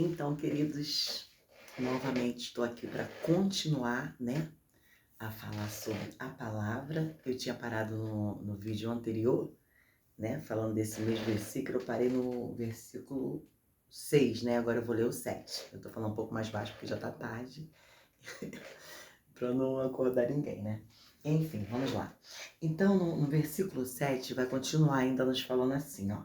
Então, queridos, novamente estou aqui para continuar, a falar sobre a palavra. Eu tinha parado no vídeo anterior, falando desse mesmo versículo. Eu parei no versículo 6, Agora eu vou ler o 7. Eu tô falando um pouco mais baixo porque já tá tarde, para não acordar ninguém, Enfim, vamos lá. Então, no versículo 7, vai continuar ainda nos falando assim, ó.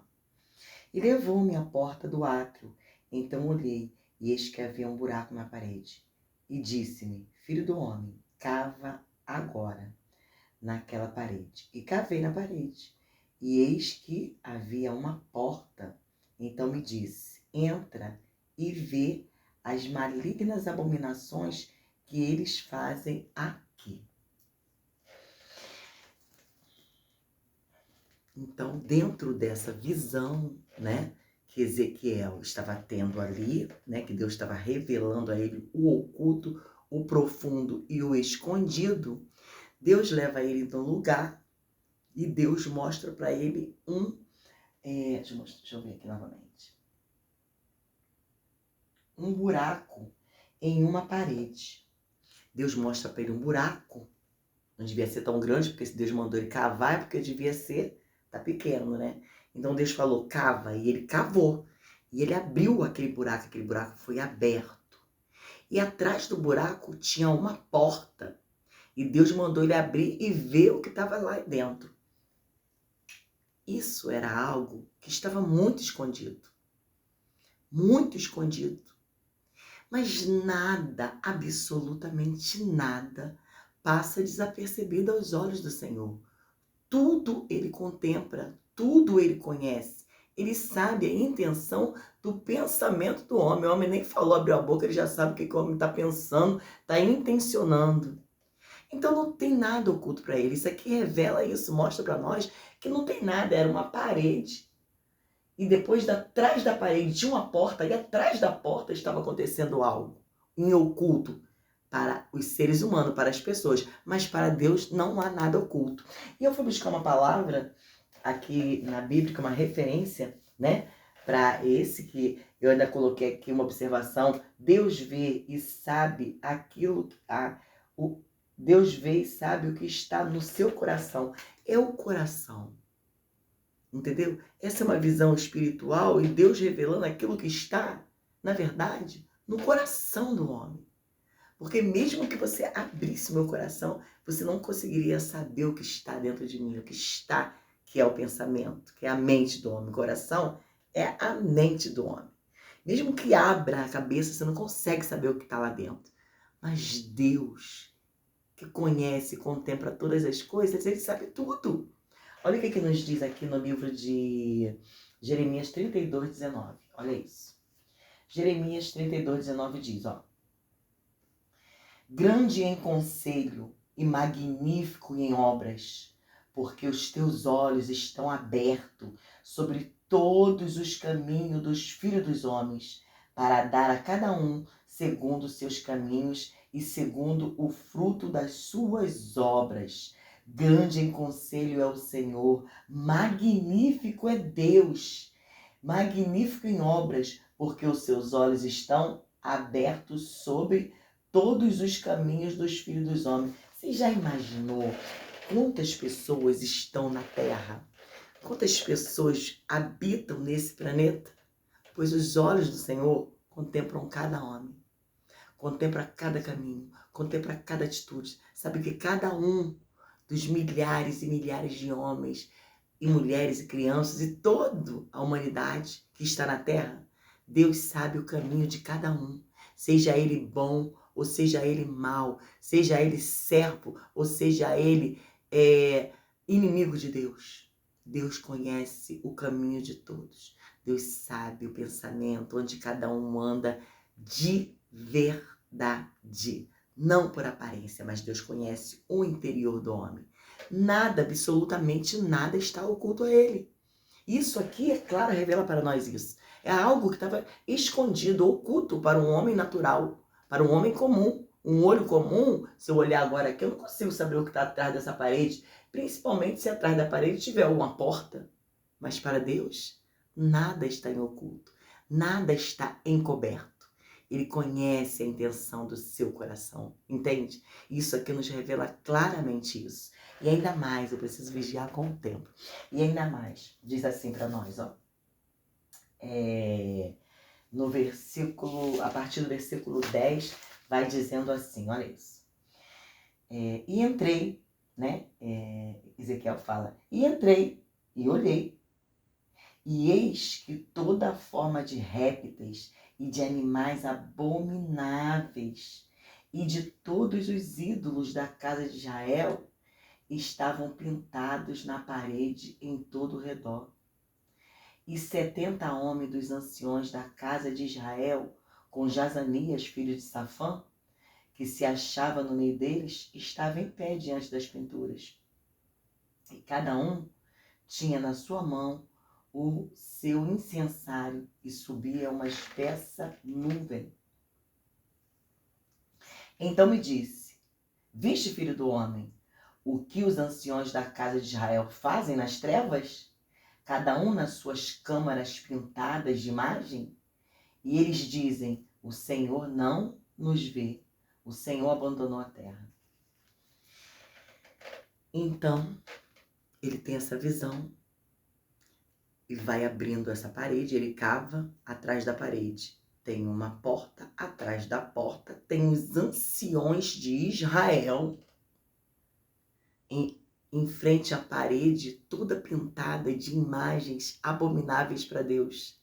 E levou-me à porta do átrio. Então olhei, e eis que havia um buraco na parede. E disse-me: Filho do homem, cava agora naquela parede. E cavei na parede. E eis que havia uma porta. Então me disse: Entra e vê as malignas abominações que eles fazem aqui. Então, dentro dessa visão, que Ezequiel estava tendo ali, que Deus estava revelando a ele o oculto, o profundo e o escondido, Deus leva ele num lugar e Deus mostra para ele deixa eu ver aqui novamente. Um buraco em uma parede. Deus mostra para ele um buraco. Não devia ser tão grande, porque se Deus mandou ele cavar, é porque devia ser, tá pequeno, Então Deus falou, cava, e ele cavou. E ele abriu aquele buraco foi aberto. E atrás do buraco tinha uma porta. E Deus mandou ele abrir e ver o que estava lá dentro. Isso era algo que estava muito escondido. Muito escondido. Mas nada, absolutamente nada, passa desapercebido aos olhos do Senhor. Tudo ele contempla, tudo ele conhece. Ele sabe a intenção do pensamento do homem. O homem nem falou, abriu a boca, ele já sabe o que o homem está pensando, está intencionando. Então não tem nada oculto para ele. Isso aqui revela isso, mostra para nós que não tem nada, era uma parede. E depois, atrás da parede, tinha uma porta, e atrás da porta estava acontecendo algo em oculto para os seres humanos, para as pessoas. Mas para Deus não há nada oculto. E eu fui buscar uma palavra aqui na Bíblia, uma referência, para esse que eu ainda coloquei aqui uma observação. Deus vê e sabe aquilo, Deus vê e sabe o que está no seu coração. É o coração. Entendeu? Essa é uma visão espiritual e Deus revelando aquilo que está, na verdade, no coração do homem. Porque mesmo que você abrisse o meu coração, você não conseguiria saber o que está dentro de mim, o que está, que é o pensamento, que é a mente do homem. O coração é a mente do homem. Mesmo que abra a cabeça, você não consegue saber o que está lá dentro. Mas Deus, que conhece e contempla todas as coisas, Ele sabe tudo. Olha o que nos diz aqui no livro de Jeremias 32, 19. Olha isso. Jeremias 32, 19 diz, ó. Grande em conselho e magnífico em obras, porque os teus olhos estão abertos sobre todos os caminhos dos filhos dos homens, para dar a cada um segundo os seus caminhos e segundo o fruto das suas obras. Grande em conselho é o Senhor, magnífico é Deus, magnífico em obras, porque os seus olhos estão abertos sobre todos os caminhos dos filhos dos homens. Você já imaginou quantas pessoas estão na Terra? Quantas pessoas habitam nesse planeta? Pois os olhos do Senhor contemplam cada homem, contempla cada caminho, contempla cada atitude. Sabe que cada um dos milhares e milhares de homens e mulheres e crianças e toda a humanidade que está na Terra, Deus sabe o caminho de cada um, seja ele bom ou seja ele mau, seja ele servo ou seja ele inimigo de Deus. Deus conhece o caminho de todos. Deus sabe o pensamento, onde cada um anda de verdade. Não por aparência, mas Deus conhece o interior do homem. Nada, absolutamente nada está oculto a ele. Isso aqui, é claro, revela para nós isso. É algo que estava escondido, oculto para um homem natural, para um homem comum. Um olho comum, se eu olhar agora aqui, eu não consigo saber o que está atrás dessa parede, principalmente se atrás da parede tiver uma porta. Mas para Deus, nada está em oculto. Nada está encoberto. Ele conhece a intenção do seu coração, entende? Isso aqui nos revela claramente isso. E ainda mais, eu preciso vigiar com o tempo. E ainda mais, diz assim para nós, ó. No versículo, a partir do versículo 10, vai dizendo assim, olha isso. E entrei, né? Ezequiel fala, e entrei, e olhei, e eis que toda forma de répteis e de animais abomináveis e de todos os ídolos da casa de Israel estavam pintados na parede em todo o redor. E 70 homens dos anciões da casa de Israel, com Jazanias, filho de Safã, que se achava no meio deles, estavam em pé diante das pinturas. E cada um tinha na sua mão o seu incensário e subia uma espessa nuvem. Então me disse, viste, filho do homem, o que os anciões da casa de Israel fazem nas trevas? Cada um nas suas câmaras pintadas de imagem? E eles dizem, o Senhor não nos vê, o Senhor abandonou a terra. Então, ele tem essa visão e vai abrindo essa parede, ele cava atrás da parede. Tem uma porta, atrás da porta tem os anciões de Israel em frente à parede, toda pintada de imagens abomináveis para Deus.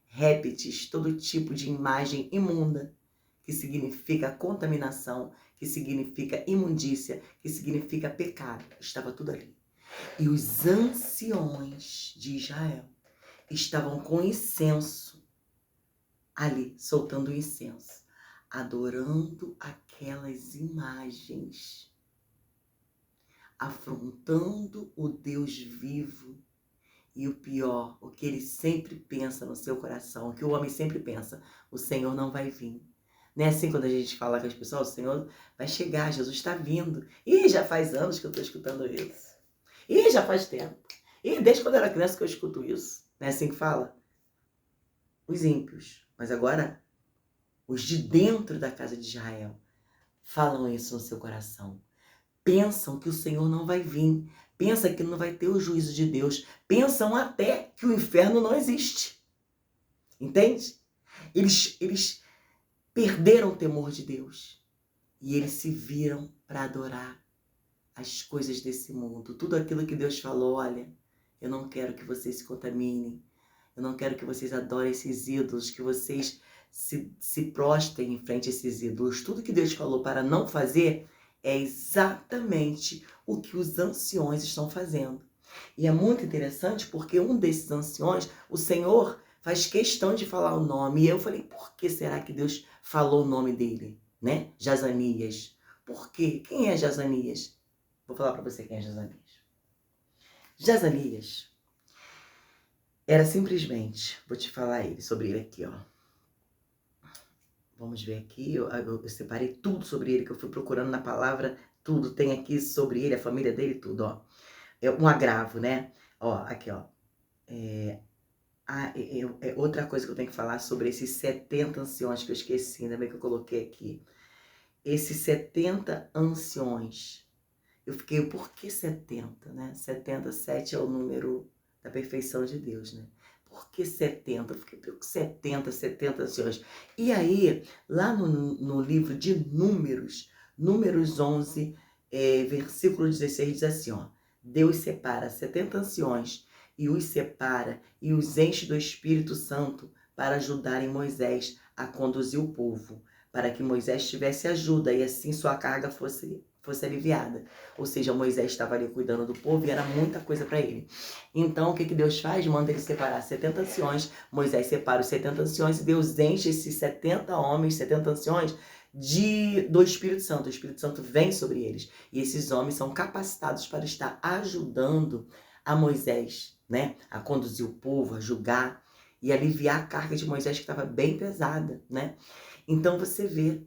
Répteis, todo tipo de imagem imunda, que significa contaminação, que significa imundícia, que significa pecado. Estava tudo ali. E os anciões de Israel estavam com incenso ali, soltando incenso, adorando aquelas imagens, afrontando o Deus vivo. E o pior, o que ele sempre pensa no seu coração, o que o homem sempre pensa, o Senhor não vai vir. Não é assim quando a gente fala com as pessoas, o Senhor vai chegar, Jesus está vindo. E já faz anos que eu estou escutando isso. E já faz tempo. E desde quando eu era criança que eu escuto isso. Não é assim que fala? Os ímpios. Mas agora, os de dentro da casa de Israel falam isso no seu coração. Pensam que o Senhor não vai vir. Pensam que não vai ter o juízo de Deus. Pensam até que o inferno não existe. Entende? Eles perderam o temor de Deus. E eles se viram para adorar as coisas desse mundo. Tudo aquilo que Deus falou, olha, eu não quero que vocês se contaminem. Eu não quero que vocês adorem esses ídolos, que vocês se prostrem em frente a esses ídolos. Tudo que Deus falou para não fazer é exatamente o que os anciões estão fazendo. E é muito interessante porque um desses anciões, o Senhor faz questão de falar o nome. E eu falei, por que será que Deus falou o nome dele? Né? Jazanias. Por quê? Quem é Jazanias? Vou falar para você quem é Jazanias. Jazanias era simplesmente, vou te falar sobre ele aqui, ó. Vamos ver aqui, eu separei tudo sobre ele, que eu fui procurando na palavra, tudo tem aqui sobre ele, a família dele, tudo, ó. É um agravo, né? Ó, aqui, ó. Outra coisa que eu tenho que falar sobre esses 70 anciões que eu esqueci, ainda bem que eu coloquei aqui. Esses 70 anciões, eu fiquei, por que 70, né? 77 é o número da perfeição de Deus, né? Por que 70? Eu fiquei 70 anciões. E aí, lá no livro de Números 11, versículo 16, diz assim, ó. Deus separa 70 anciões e os separa e os enche do Espírito Santo para ajudarem Moisés a conduzir o povo, para que Moisés tivesse ajuda e assim sua carga fosse aliviada. Ou seja, Moisés estava ali cuidando do povo e era muita coisa para ele. Então, o que Deus faz? Manda ele separar 70 anciões. Moisés separa os 70 anciões e Deus enche esses 70 homens, 70 anciões, do Espírito Santo. O Espírito Santo vem sobre eles. E esses homens são capacitados para estar ajudando a Moisés, né? A conduzir o povo, a julgar e aliviar a carga de Moisés, que estava bem pesada, né? Então, você vê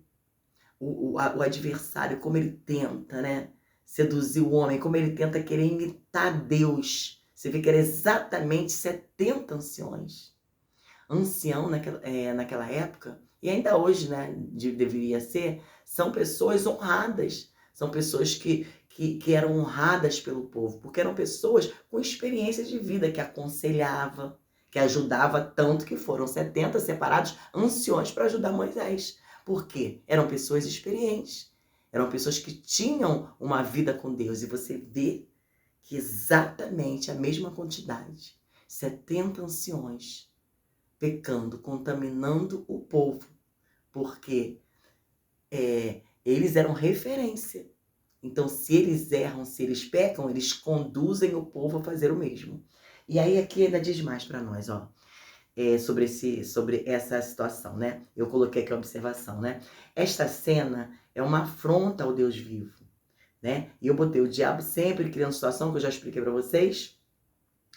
o adversário, como ele tenta, né, seduzir o homem, como ele tenta querer imitar Deus. Você vê que era exatamente 70 anciões. Ancião naquela época, e ainda hoje, né, deveria ser, são pessoas honradas, são pessoas que eram honradas pelo povo, porque eram pessoas com experiência de vida, que aconselhava, que ajudava, tanto que foram 70 separados anciões para ajudar Moisés. Por quê? Eram pessoas experientes, eram pessoas que tinham uma vida com Deus, e você vê que exatamente a mesma quantidade, 70 anciões, pecando, contaminando o povo, porque eles eram referência. Então, se eles erram, se eles pecam, eles conduzem o povo a fazer o mesmo. E aí aqui ainda diz mais para nós, ó, sobre essa situação, né? Eu coloquei aqui a observação, né? Esta cena é uma afronta ao Deus vivo, né? E eu botei o diabo sempre criando situação, que eu já expliquei para vocês,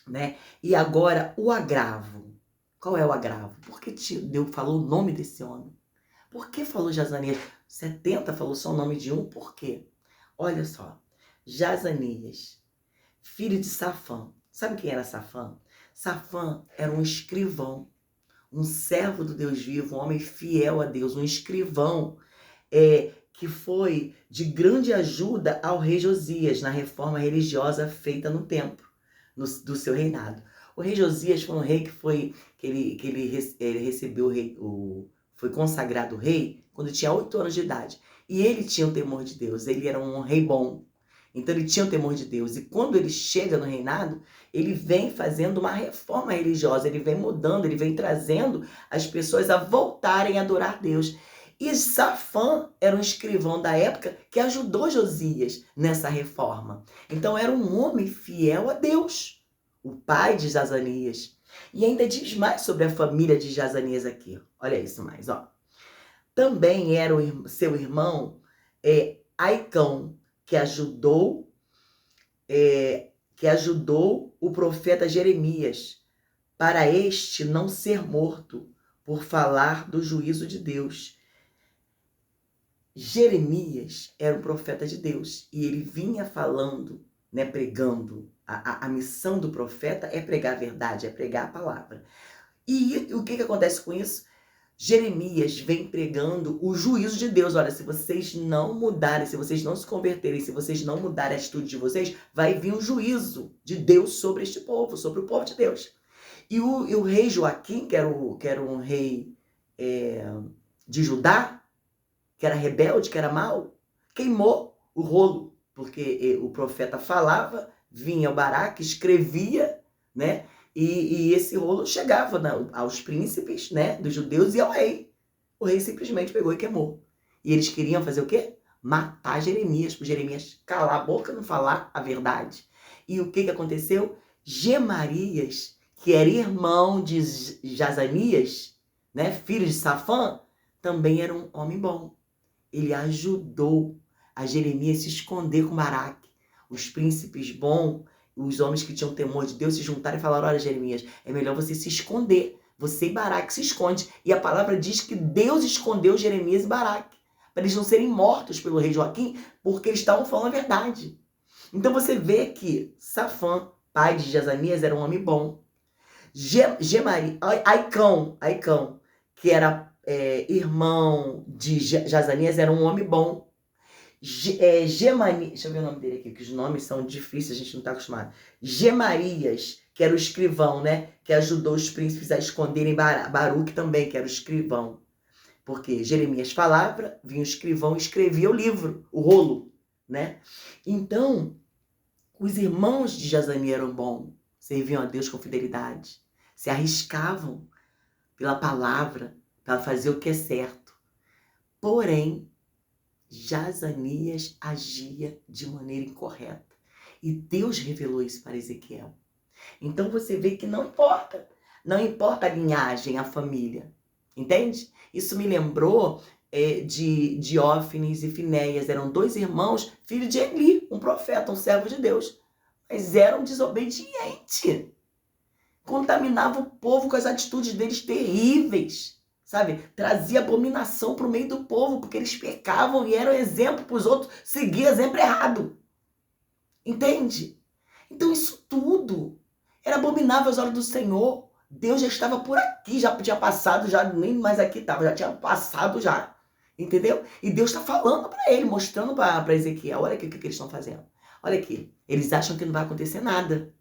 né? E agora o agravo. Qual é o agravo? Por que Deus falou o nome desse homem? Por que falou Jazanias? 70 falou só o nome de um, por quê? Olha só, Jazanias, filho de Safã. Sabe quem era Safã? Safã era um escrivão, um servo do Deus vivo, um homem fiel a Deus, um escrivão que foi de grande ajuda ao rei Josias na reforma religiosa feita no templo, do seu reinado. O rei Josias foi um rei ele recebeu foi consagrado rei quando tinha 8 anos de idade. E ele tinha o temor de Deus, ele era um rei bom. Então ele tinha o temor de Deus. E quando ele chega no reinado, ele vem fazendo uma reforma religiosa, ele vem mudando, ele vem trazendo as pessoas a voltarem a adorar Deus. E Safã era um escrivão da época que ajudou Josias nessa reforma. Então era um homem fiel a Deus, o pai de Jazanias. E ainda diz mais sobre a família de Jazanias aqui. Olha isso mais, ó. Também era seu irmão Aicão, que ajudou o profeta Jeremias, para este não ser morto por falar do juízo de Deus. Jeremias era um profeta de Deus e ele vinha falando, né, pregando. A missão do profeta é pregar a verdade, é pregar a palavra. E o que acontece com isso? Jeremias vem pregando o juízo de Deus. Olha, se vocês não mudarem, se vocês não se converterem, se vocês não mudarem a atitude de vocês, vai vir um juízo de Deus sobre este povo, sobre o povo de Deus. E o rei Joaquim, que era um rei de Judá, que era rebelde, que era mau, queimou o rolo, porque o profeta falava, vinha o Baraque, escrevia, né? E esse rolo chegava aos príncipes, né, dos judeus e ao rei. O rei simplesmente pegou e queimou. E eles queriam fazer o quê? Matar Jeremias, para Jeremias calar a boca e não falar a verdade. E o que aconteceu? Gemarias, que era irmão de Jazanias, né, filho de Safã, também era um homem bom. Ele ajudou a Jeremias se esconder com Baraque. Os príncipes bons, os homens que tinham temor de Deus se juntaram e falaram: olha, Jeremias, é melhor você se esconder. Você e Baraque se esconde. E a palavra diz que Deus escondeu Jeremias e Baraque, para eles não serem mortos pelo rei Joaquim, porque eles estavam falando a verdade. Então você vê que Safã, pai de Jazanias, era um homem bom. Aicão, que era irmão de Jazanias, era um homem bom. Gemani, deixa eu ver o nome dele aqui, que os nomes são difíceis, a gente não está acostumado. Gemarias, que era o escrivão, né? Que ajudou os príncipes a esconderem Baruque também, que era o escrivão. Porque Jeremias falava, vinha o escrivão e escrevia o livro, o rolo, né? Então, os irmãos de Jazanias eram bons, serviam a Deus com fidelidade, se arriscavam pela palavra, para fazer o que é certo. Porém, Jazanias agia de maneira incorreta. E Deus revelou isso para Ezequiel. Então você vê que não importa. Não importa a linhagem, a família. Entende? Isso me lembrou de Ófines e Finéias. Eram 2 irmãos, filhos de Eli, um profeta, um servo de Deus. Mas eram desobedientes. Contaminavam o povo com as atitudes deles terríveis. Sabe? Trazia abominação para o meio do povo, porque eles pecavam e eram exemplo para os outros seguir exemplo errado. Entende? Então isso tudo era abominável aos olhos do Senhor. Deus já estava por aqui, já tinha passado, já nem mais aqui estava, já tinha passado já. Entendeu? E Deus está falando para ele, mostrando para Ezequiel, olha aqui o que eles estão fazendo. Olha aqui, eles acham que não vai acontecer nada.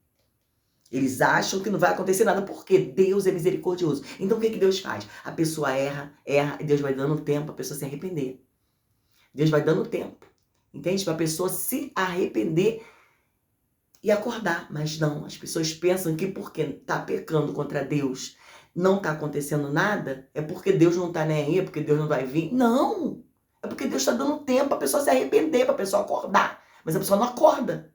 Eles acham que não vai acontecer nada, porque Deus é misericordioso. Então o que Deus faz? A pessoa erra, e Deus vai dando tempo para a pessoa se arrepender. Deus vai dando tempo, entende? Para a pessoa se arrepender e acordar. Mas não, as pessoas pensam que porque está pecando contra Deus, não está acontecendo nada, é porque Deus não está nem aí, é porque Deus não vai vir. Não! É porque Deus está dando tempo para a pessoa se arrepender, para a pessoa acordar. Mas a pessoa não acorda.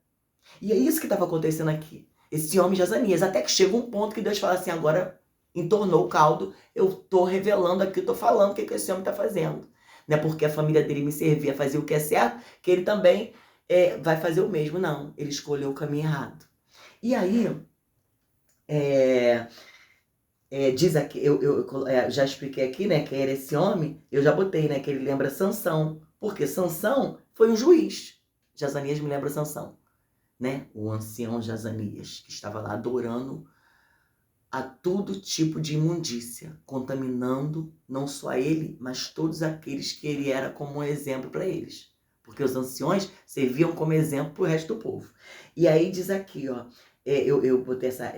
E é isso que estava acontecendo aqui. Esse homem Jazanias, até que chega um ponto que Deus fala assim, agora entornou o caldo, eu estou revelando aqui, estou falando o que esse homem está fazendo. Não é porque a família dele me servia, fazia o que é certo, que ele também vai fazer o mesmo. Não, ele escolheu o caminho errado. E aí, diz aqui, eu já expliquei aqui, né, quem era esse homem, eu já botei, né, que ele lembra Sansão, porque Sansão foi um juiz. Jazanias me lembra Sansão, né, o ancião Jazanias, que estava lá adorando a todo tipo de imundícia, contaminando não só ele, mas todos aqueles que ele era como um exemplo para eles. Porque os anciões serviam como exemplo para o resto do povo. E aí diz aqui, ó, eu botei essa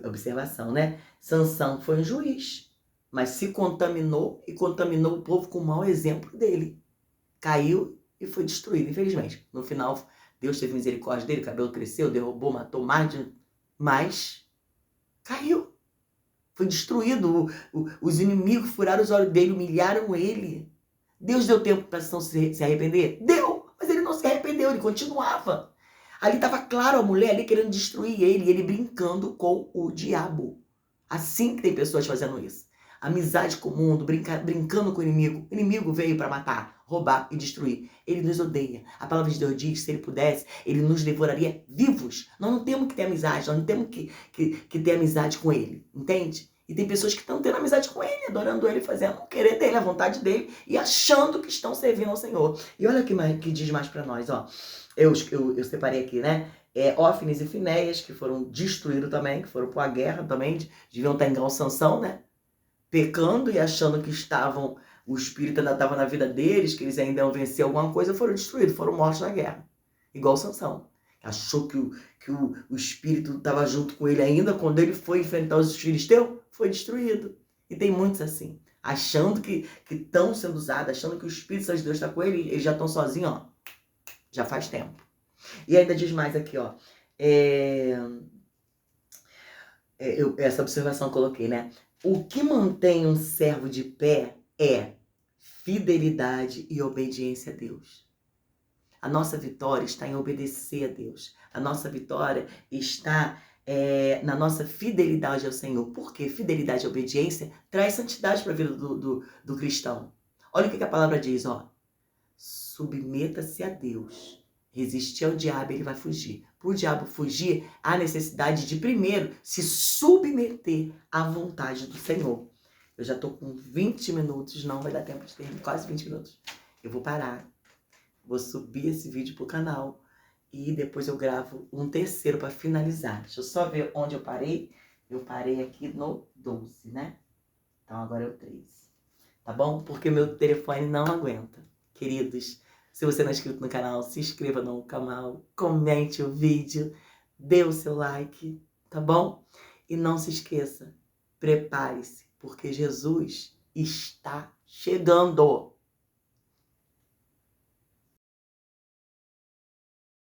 observação, né? Sansão foi um juiz, mas se contaminou e contaminou o povo com o mau exemplo dele. Caiu e foi destruído, infelizmente. No final, Deus teve misericórdia dele, o cabelo cresceu, derrubou, matou mas caiu. Foi destruído. Os inimigos furaram os olhos dele, humilharam ele. Deus deu tempo para Sansão se arrepender? Deu, mas ele não se arrependeu, ele continuava. Ali estava claro a mulher ali querendo destruir ele brincando com o diabo. Assim que tem pessoas fazendo isso. Amizade com o mundo, brincando com o inimigo. O inimigo veio para matar, roubar e destruir. Ele nos odeia. A palavra de Deus diz que se ele pudesse, ele nos devoraria vivos. Nós não temos que ter amizade, nós não temos que ter amizade com ele, entende? E tem pessoas que estão tendo amizade com ele, adorando ele, fazendo o querer dele, a vontade dele, e achando que estão servindo ao Senhor. E olha o que diz mais para nós, ó. Eu separei aqui, né? Ófines e Finéias, que foram destruídos também, que foram para a guerra também, deviam estar igual Sansão, né? Pecando e achando que o espírito ainda estava na vida deles, que eles ainda iam vencer alguma coisa, foram destruídos, foram mortos na guerra. Igual Sansão. Achou que o espírito estava junto com ele ainda, quando ele foi enfrentar os filisteus, foi destruído. E tem muitos assim, achando que estão sendo usados, achando que o Espírito Santo de Deus está com ele, eles já estão sozinhos, ó, já faz tempo. E ainda diz mais aqui, ó, essa observação eu coloquei, né? O que mantém um servo de pé é fidelidade e obediência a Deus. A nossa vitória está em obedecer a Deus. A nossa vitória está na nossa fidelidade ao Senhor. Porque fidelidade e obediência traz santidade para a vida do cristão. Olha o que a palavra diz, ó. Submeta-se a Deus. Resistir ao diabo, ele vai fugir. Para o diabo fugir, há necessidade de primeiro se submeter à vontade do Senhor. Eu já estou com 20 minutos, não vai dar tempo de terminar, quase 20 minutos. Eu vou parar. Vou subir esse vídeo pro canal e depois eu gravo um terceiro para finalizar. Deixa eu só ver onde eu parei. Eu parei aqui no 12, né? Então agora é o 13. Tá bom? Porque meu telefone não aguenta. Queridos, se você não é inscrito no canal, se inscreva no canal, comente o vídeo, dê o seu like, tá bom? E não se esqueça, prepare-se, porque Jesus está chegando.